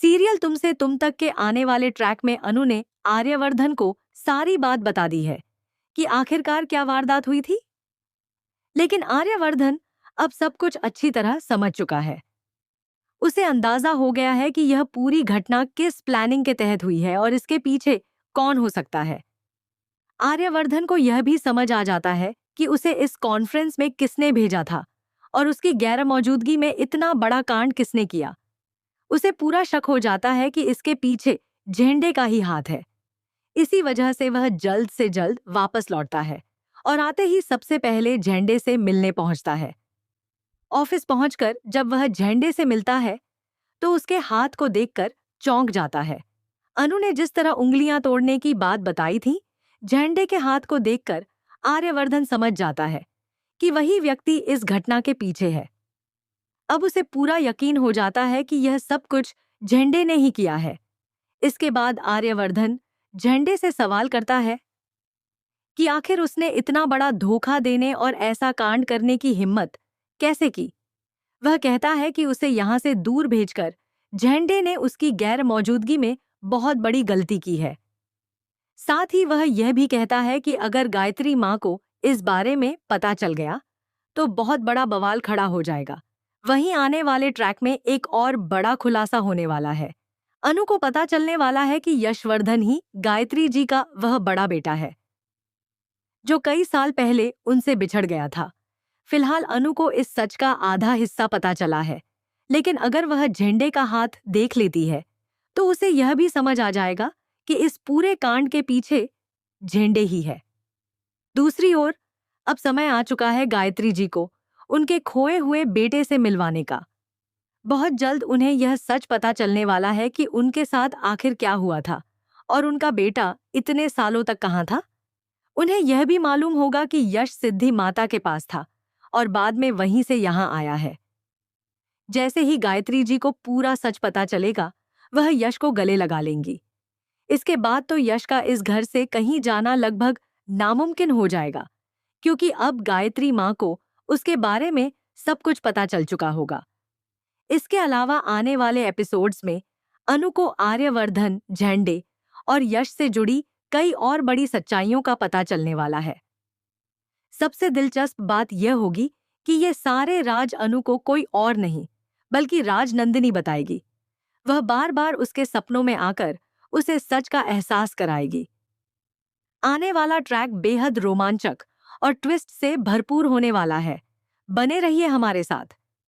Serial तुमसे तुम तक के आने वाले ट्रैक में अनु ने आर्यवर्धन को सारी बात बता दी है कि आखिरकार क्या वारदात हुई थी। लेकिन आर्यवर्धन अब सब कुछ अच्छी तरह समझ चुका है। उसे अंदाजा हो गया है कि यह पूरी घटना किस प्लानिंग के तहत हुई है और इसके पीछे कौन हो सकता है। आर्यवर्धन को यह भी समझ आ जाता है कि उसे इस कॉन्फ्रेंस में किसने भेजा था और उसकी गैर मौजूदगी में इतना बड़ा कांड किसने किया। उसे पूरा शक हो जाता है कि इसके पीछे झेंडे का ही हाथ है। इसी वजह से वह जल्द से जल्द वापस लौटता है और आते ही सबसे पहले झेंडे से मिलने पहुंचता है। ऑफिस पहुंचकर जब वह झेंडे से मिलता है तो उसके हाथ को देखकर चौंक जाता है। अनु ने जिस तरह उंगलियां तोड़ने की बात बताई थी, झेंडे के हाथ को देखकर आर्यवर्धन समझ जाता है कि वही व्यक्ति इस घटना के पीछे है। अब उसे पूरा यकीन हो जाता है कि यह सब कुछ झेंडे ने ही किया है। इसके बाद आर्यवर्धन झेंडे से सवाल करता है कि आखिर उसने इतना बड़ा धोखा देने और ऐसा कांड करने की हिम्मत कैसे की। वह कहता है कि उसे यहाँ से दूर भेजकर झेंडे ने उसकी गैर मौजूदगी में बहुत बड़ी गलती की है। साथ ही वह यह भी कहता है कि अगर गायत्री माँ को इस बारे में पता चल गया तो बहुत बड़ा बवाल खड़ा हो जाएगा। वहीं आने वाले ट्रैक में एक और बड़ा खुलासा होने वाला है। अनु को पता चलने वाला है कि यशवर्धन ही गायत्री जी का वह बड़ा बेटा है जो कई साल पहले उनसे बिछड़ गया था। फिलहाल अनु को इस सच का आधा हिस्सा पता चला है, लेकिन अगर वह झेंडे का हाथ देख लेती है तो उसे यह भी समझ आ जाएगा कि इस पूरे कांड के पीछे झेंडे ही है। दूसरी ओर अब समय आ चुका है गायत्री जी को उनके खोए हुए बेटे से मिलवाने का। बहुत जल्द उन्हें यह सच पता चलने वाला है कि उनके साथ आखिर क्या हुआ था और उनका बेटा इतने सालों तक कहाँ था। उन्हें यह भी मालूम होगा कि यश सिद्धि माता के पास था और बाद में वहीं से यहाँ आया है। जैसे ही गायत्री जी को पूरा सच पता चलेगा, वह यश को गले लगा लेंगी। इसके बाद तो यश का इस घर से कहीं जाना लगभग नामुमकिन हो जाएगा, क्योंकि अब गायत्री माँ को उसके बारे में सब कुछ पता चल चुका होगा। इसके अलावा आने वाले एपिसोड्स में अनु को आर्यवर्धन, झेंडे और यश से जुड़ी कई और बड़ी सच्चाइयों का पता चलने वाला है। सबसे दिलचस्प बात यह होगी कि ये सारे राज अनु को कोई और नहीं बल्कि राजनंदिनी बताएगी। वह बार बार उसके सपनों में आकर उसे सच का एहसास कराएगी। आने वाला ट्रैक बेहद रोमांचक और ट्विस्ट से भरपूर होने वाला है। बने रहिए हमारे साथ।